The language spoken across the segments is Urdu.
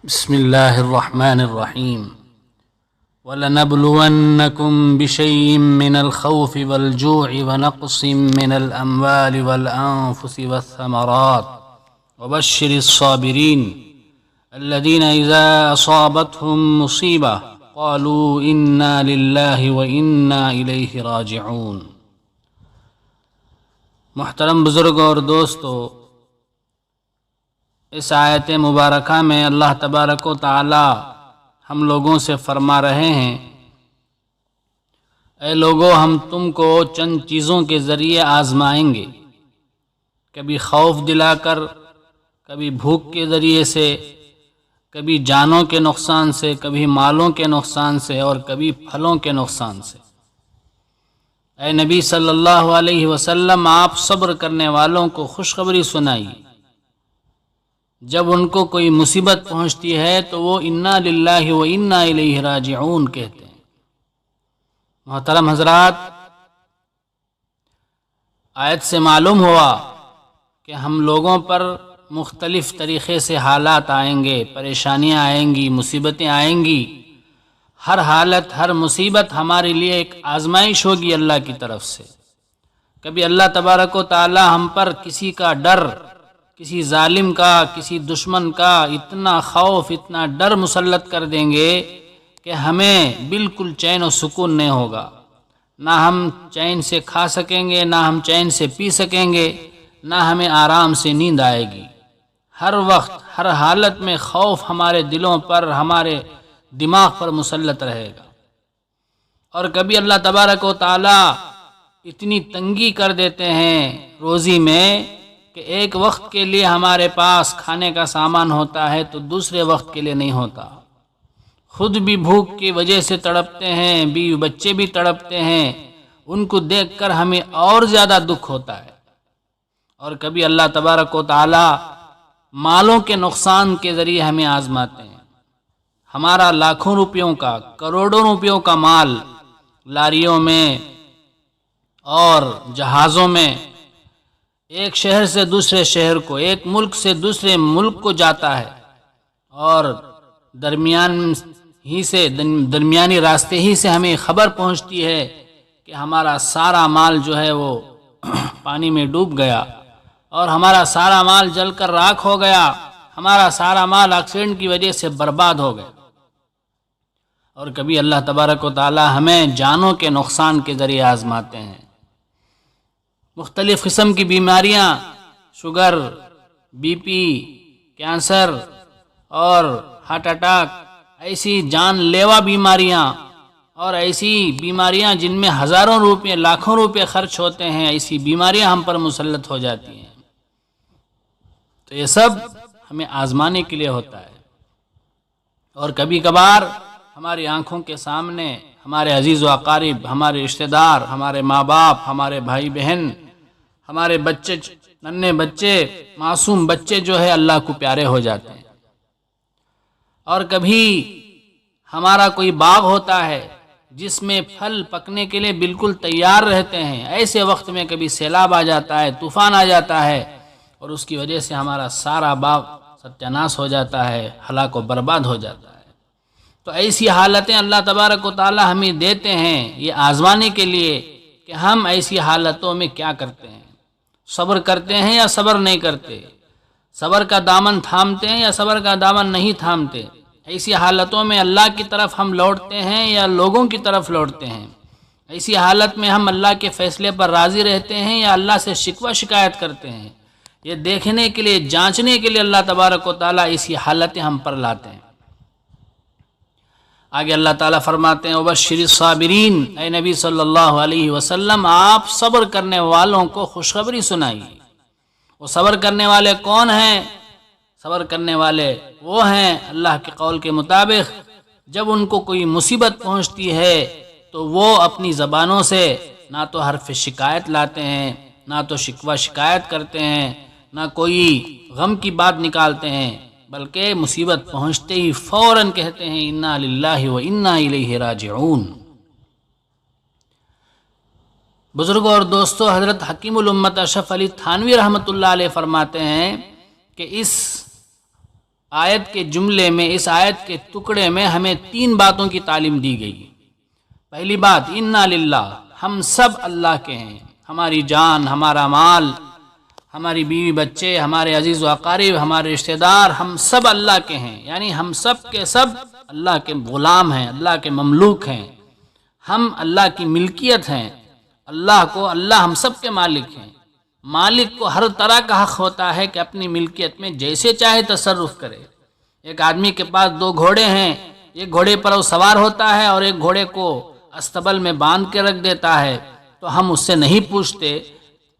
بسم الله الرحمن الرحيم وَلَنَبْلُوَنَّكُمْ بِشَيْءٍ مِّنَ الْخَوْفِ وَالْجُوعِ وَنَقْصٍ مِّنَ الْأَمْوَالِ وَالْأَنفُسِ وَالثَّمَرَاتِ وَبَشِّرِ الصَّابِرِينَ الَّذِينَ إِذَا أَصَابَتْهُم مُّصِيبَةٌ قَالُوا إِنَّا لِلَّهِ وَإِنَّا إِلَيْهِ رَاجِعُونَ۔ محترم بزرگوں اور دوستو، اس آیت مبارکہ میں اللہ تبارک و تعالی ہم لوگوں سے فرما رہے ہیں، اے لوگو، ہم تم کو چند چیزوں کے ذریعے آزمائیں گے، کبھی خوف دلا کر، کبھی بھوک کے ذریعے سے، کبھی جانوں کے نقصان سے، کبھی مالوں کے نقصان سے، اور کبھی پھلوں کے نقصان سے۔ اے نبی صلی اللہ علیہ وسلم، آپ صبر کرنے والوں کو خوشخبری سنائیے، جب ان کو کوئی مصیبت پہنچتی ہے تو وہ انا للہ و انا الیہ راجعون کہتے ہیں۔ محترم حضرات، آیت سے معلوم ہوا کہ ہم لوگوں پر مختلف طریقے سے حالات آئیں گے، پریشانیاں آئیں گی، مصیبتیں آئیں گی۔ ہر حالت، ہر مصیبت ہمارے لیے ایک آزمائش ہوگی اللہ کی طرف سے۔ کبھی اللہ تبارک و تعالی ہم پر کسی کا ڈر، کسی ظالم کا، کسی دشمن کا اتنا خوف، اتنا ڈر مسلط کر دیں گے کہ ہمیں بالکل چین و سکون نہیں ہوگا، نہ ہم چین سے کھا سکیں گے، نہ ہم چین سے پی سکیں گے، نہ ہمیں آرام سے نیند آئے گی۔ ہر وقت، ہر حالت میں خوف ہمارے دلوں پر، ہمارے دماغ پر مسلط رہے گا۔ اور کبھی اللہ تبارک و تعالی اتنی تنگی کر دیتے ہیں روزی میں کہ ایک وقت کے لیے ہمارے پاس کھانے کا سامان ہوتا ہے تو دوسرے وقت کے لیے نہیں ہوتا۔ خود بھی بھوک کی وجہ سے تڑپتے ہیں، بیوی بچے بھی تڑپتے ہیں، ان کو دیکھ کر ہمیں اور زیادہ دکھ ہوتا ہے۔ اور کبھی اللہ تبارک و تعالی مالوں کے نقصان کے ذریعے ہمیں آزماتے ہیں۔ ہمارا لاکھوں روپیوں کا، کروڑوں روپیوں کا مال لاریوں میں اور جہازوں میں ایک شہر سے دوسرے شہر کو، ایک ملک سے دوسرے ملک کو جاتا ہے، اور درمیانی راستے ہی سے ہمیں خبر پہنچتی ہے کہ ہمارا سارا مال جو ہے وہ پانی میں ڈوب گیا، اور ہمارا سارا مال جل کر راکھ ہو گیا، ہمارا سارا مال ایکسیڈنٹ کی وجہ سے برباد ہو گیا۔ اور کبھی اللہ تبارک و تعالی ہمیں جانوں کے نقصان کے ذریعے آزماتے ہیں۔ مختلف قسم کی بیماریاں، شوگر، بی پی، کینسر اور ہارٹ اٹیک، ایسی جان لیوا بیماریاں، اور ایسی بیماریاں جن میں ہزاروں روپے، لاکھوں روپے خرچ ہوتے ہیں، ایسی بیماریاں ہم پر مسلط ہو جاتی ہیں۔ تو یہ سب ہمیں آزمانے کے لیے ہوتا ہے۔ اور کبھی کبھار ہماری آنکھوں کے سامنے ہمارے عزیز و اقارب، ہمارے رشتہ دار، ہمارے ماں باپ، ہمارے بھائی بہن، ہمارے بچے، ننھے بچے، معصوم بچے جو ہے اللہ کو پیارے ہو جاتے ہیں۔ اور کبھی ہمارا کوئی باغ ہوتا ہے جس میں پھل پکنے کے لیے بالکل تیار رہتے ہیں، ایسے وقت میں کبھی سیلاب آ جاتا ہے، طوفان آ جاتا ہے، اور اس کی وجہ سے ہمارا سارا باغ ستیہ ناش ہو جاتا ہے، ہلاک و برباد ہو جاتا ہے۔ تو ایسی حالتیں اللہ تبارک و تعالی ہمیں دیتے ہیں یہ آزمانے کے لیے کہ ہم ایسی حالتوں میں کیا کرتے ہیں، صبر کرتے ہیں یا صبر نہیں کرتے، صبر کا دامن تھامتے ہیں یا صبر کا دامن نہیں تھامتے۔ ایسی حالتوں میں اللہ کی طرف ہم لوٹتے ہیں یا لوگوں کی طرف لوٹتے ہیں۔ ایسی حالت میں ہم اللہ کے فیصلے پر راضی رہتے ہیں یا اللہ سے شکوہ شکایت کرتے ہیں۔ یہ دیکھنے کے لیے، جانچنے کے لیے اللہ تبارک و تعالیٰ ایسی حالتیں ہم پر لاتے ہیں۔ آگے اللہ تعالیٰ فرماتے ہیں وَبَشِّرِ الصَّابِرِينَ، اے نبی صلی اللہ علیہ وسلم، آپ صبر کرنے والوں کو خوشخبری سنائیے۔ وہ صبر کرنے والے کون ہیں؟ صبر کرنے والے وہ ہیں اللہ کے قول کے مطابق جب ان کو کوئی مصیبت پہنچتی ہے تو وہ اپنی زبانوں سے نہ تو حرف شکایت لاتے ہیں، نہ تو شکوہ شکایت کرتے ہیں، نہ کوئی غم کی بات نکالتے ہیں، بلکہ مصیبت پہنچتے ہی فوراً کہتے ہیں انا للہ و انا الیہ راجعون۔ بزرگوں اور دوستو، حضرت حکیم الامت اشرف علی تھانوی رحمۃ اللہ علیہ فرماتے ہیں کہ اس آیت کے جملے میں، اس آیت کے ٹکڑے میں ہمیں 3 باتوں کی تعلیم دی گئی۔ پہلی بات، انا للہ، ہم سب اللہ کے ہیں، ہماری جان، ہمارا مال، ہماری بیوی بچے، ہمارے عزیز و اقارب، ہمارے رشتہ دار، ہم سب اللہ کے ہیں، یعنی ہم سب کے سب اللہ کے غلام ہیں، اللہ کے مملوک ہیں، ہم اللہ کی ملکیت ہیں، اللہ ہم سب کے مالک ہیں۔ مالک کو ہر طرح کا حق ہوتا ہے کہ اپنی ملکیت میں جیسے چاہے تصرف کرے۔ ایک آدمی کے پاس 2 گھوڑے ہیں، ایک گھوڑے پر وہ سوار ہوتا ہے اور ایک گھوڑے کو استبل میں باندھ کے رکھ دیتا ہے، تو ہم اس سے نہیں پوچھتے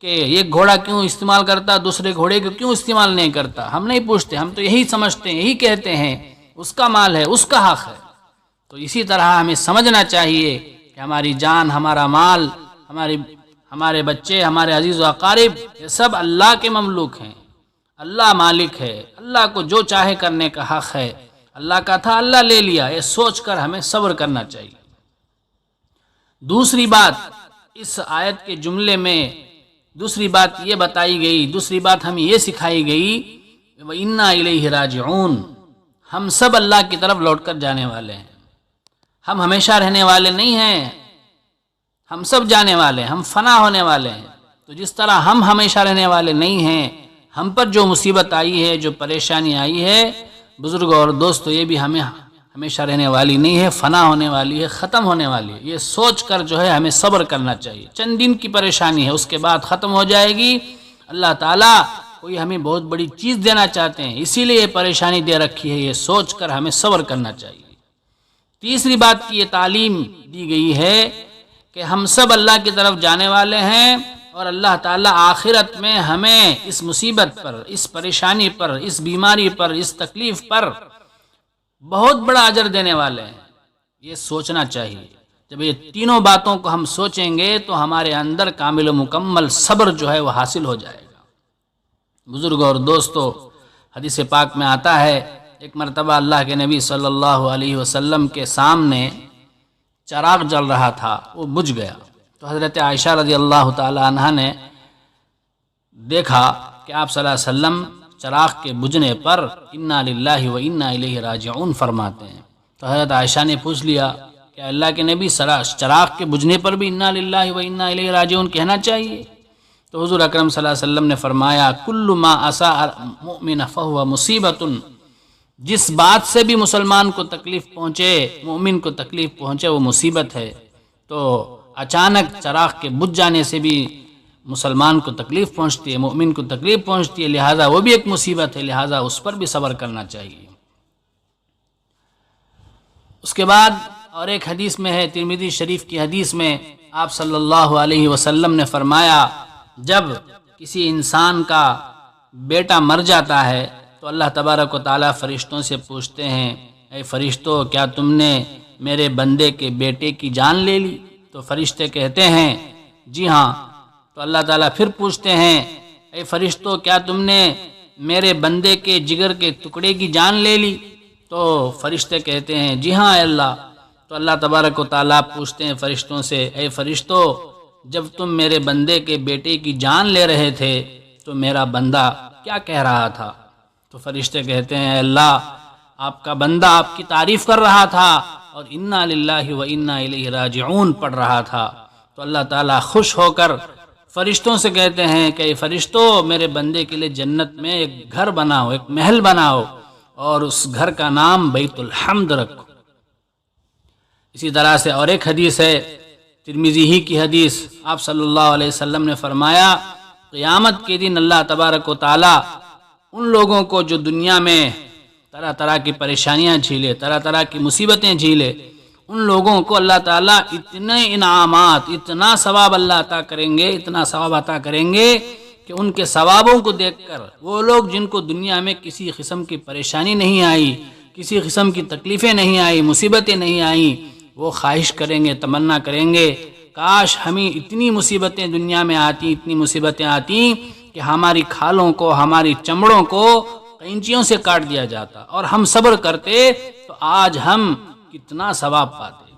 کہ ایک گھوڑا کیوں استعمال کرتا، دوسرے گھوڑے کو کیوں استعمال نہیں کرتا، ہم نہیں پوچھتے، ہم تو یہی سمجھتے ہیں، یہی کہتے ہیں اس کا مال ہے، اس کا حق ہے۔ تو اسی طرح ہمیں سمجھنا چاہیے کہ ہماری جان، ہمارا مال، ہمارے بچے، ہمارے عزیز و اقارب، یہ سب اللہ کے مملوک ہیں، اللہ مالک ہے، اللہ کو جو چاہے کرنے کا حق ہے، اللہ کا تھا اللہ لے لیا، یہ سوچ کر ہمیں صبر کرنا چاہیے۔ دوسری بات، اس آیت کے جملے میں دوسری بات یہ بتائی گئی، دوسری بات ہمیں یہ سکھائی گئی، وَإِنَّا إِلَيْهِ رَاجِعُونَ، ہم سب اللہ کی طرف لوٹ کر جانے والے ہیں، ہم ہمیشہ رہنے والے نہیں ہیں، ہم سب جانے والے ہیں، ہم فنا ہونے والے ہیں۔ تو جس طرح ہم ہمیشہ رہنے والے نہیں ہیں، ہم پر جو مصیبت آئی ہے، جو پریشانی آئی ہے، بزرگوں اور دوستو، یہ بھی ہمیں ہمیشہ رہنے والی نہیں ہے، فنا ہونے والی ہے، ختم ہونے والی ہے۔ یہ سوچ کر جو ہے ہمیں صبر کرنا چاہیے، چند دن کی پریشانی ہے، اس کے بعد ختم ہو جائے گی۔ اللہ تعالیٰ کوئی ہمیں بہت بڑی چیز دینا چاہتے ہیں، اسی لیے یہ پریشانی دے رکھی ہے، یہ سوچ کر ہمیں صبر کرنا چاہیے۔ تیسری بات کی یہ تعلیم دی گئی ہے کہ ہم سب اللہ کی طرف جانے والے ہیں، اور اللہ تعالیٰ آخرت میں ہمیں اس مصیبت پر، اس پریشانی پر، اس بیماری پر، اس تکلیف پر بہت بڑا اجر دینے والے ہیں، یہ سوچنا چاہیے۔ جب یہ تینوں باتوں کو ہم سوچیں گے تو ہمارے اندر کامل و مکمل صبر جو ہے وہ حاصل ہو جائے گا۔ بزرگوں اور دوستو، حدیث پاک میں آتا ہے، ایک مرتبہ اللہ کے نبی صلی اللہ علیہ وسلم کے سامنے چراغ جل رہا تھا، وہ بجھ گیا، تو حضرت عائشہ رضی اللہ تعالی عنہ نے دیکھا کہ آپ صلی اللہ علیہ وسلم چراغ کے بجھنے پر انا للہ و انا الیہ راجعون فرماتے ہیں۔ تو حضرت عائشہ نے پوچھ لیا کہ اللہ کے نبی چراغ کے بجھنے پر بھی انا للہ و انا الیہ راجعون کہنا چاہیے؟ تو حضور اکرم صلی اللہ علیہ وسلم نے فرمایا، کل ما اساء المؤمن فہو مصیبۃ، جس بات سے بھی مسلمان کو تکلیف پہنچے، مومن کو تکلیف پہنچے، وہ مصیبت ہے۔ تو اچانک چراغ کے بجھ جانے سے بھی مسلمان کو تکلیف پہنچتی ہے، مومن کو تکلیف پہنچتی ہے، لہٰذا وہ بھی ایک مصیبت ہے، لہٰذا اس پر بھی صبر کرنا چاہیے۔ اس کے بعد اور ایک حدیث میں ہے، ترمذی شریف کی حدیث میں آپ صلی اللہ علیہ وسلم نے فرمایا، جب کسی انسان کا بیٹا مر جاتا ہے تو اللہ تبارک و تعالیٰ فرشتوں سے پوچھتے ہیں، اے فرشتوں، کیا تم نے میرے بندے کے بیٹے کی جان لے لی؟ تو فرشتے کہتے ہیں جی ہاں۔ تو اللہ تعالیٰ پھر پوچھتے ہیں، اے فرشتوں، کیا تم نے میرے بندے کے جگر کے ٹکڑے کی جان لے لی؟ تو فرشتے کہتے ہیں جی ہاں اے اللہ۔ تو اللہ تبارک و تعالیٰ پوچھتے ہیں فرشتوں سے، اے فرشتوں، جب تم میرے بندے کے بیٹے کی جان لے رہے تھے تو میرا بندہ کیا کہہ رہا تھا؟ تو فرشتے کہتے ہیں، اے اللہ، آپ کا بندہ آپ کی تعریف کر رہا تھا اور انا للہ و انا الیہ راجعون پڑھ رہا تھا۔ تو اللہ تعالیٰ خوش ہو کر فرشتوں سے کہتے ہیں کہ اے فرشتوں، میرے بندے کے لیے جنت میں ایک گھر بناؤ، ایک محل بناؤ، اور اس گھر کا نام بیت الحمد رکھو۔ اسی طرح سے اور ایک حدیث ہے، ترمذی ہی کی حدیث، آپ صلی اللہ علیہ وسلم نے فرمایا، قیامت کے دن اللہ تبارک و تعالیٰ ان لوگوں کو جو دنیا میں طرح طرح کی پریشانیاں جھیلے، طرح طرح کی مصیبتیں جھیلے، ان لوگوں کو اللہ تعالیٰ اتنے انعامات، اتنا ثواب اللہ عطا کریں گے، اتنا ثواب عطا کریں گے کہ ان کے ثوابوں کو دیکھ کر وہ لوگ جن کو دنیا میں کسی قسم کی پریشانی نہیں آئی، کسی قسم کی تکلیفیں نہیں آئی، مصیبتیں نہیں آئیں، وہ خواہش کریں گے، تمنا کریں گے، کاش ہمیں اتنی مصیبتیں دنیا میں آتی، اتنی مصیبتیں آتی کہ ہماری کھالوں کو، ہماری چمڑوں کو قینچیوں سے کاٹ دیا جاتا اور ہم صبر کرتے تو آج ہم کتنا ثواب پاتے۔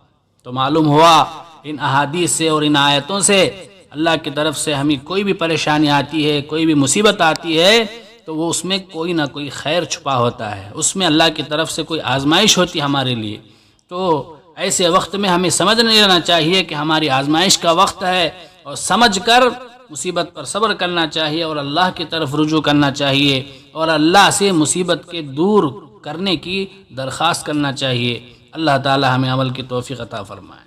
تو معلوم ہوا ان احادیث سے اور ان آیتوں سے اللہ کی طرف سے ہمیں کوئی بھی پریشانی آتی ہے، کوئی بھی مصیبت آتی ہے تو وہ اس میں کوئی نہ کوئی خیر چھپا ہوتا ہے، اس میں اللہ کی طرف سے کوئی آزمائش ہوتی ہے ہمارے لیے۔ تو ایسے وقت میں ہمیں سمجھ نہیں لینا چاہیے کہ ہماری آزمائش کا وقت ہے، اور سمجھ کر مصیبت پر صبر کرنا چاہیے اور اللہ کی طرف رجوع کرنا چاہیے، اور اللہ سے مصیبت کے دور کرنے کی درخواست کرنا چاہیے۔ اللہ تعالی ہمیں عمل کی توفیق عطا فرمائے۔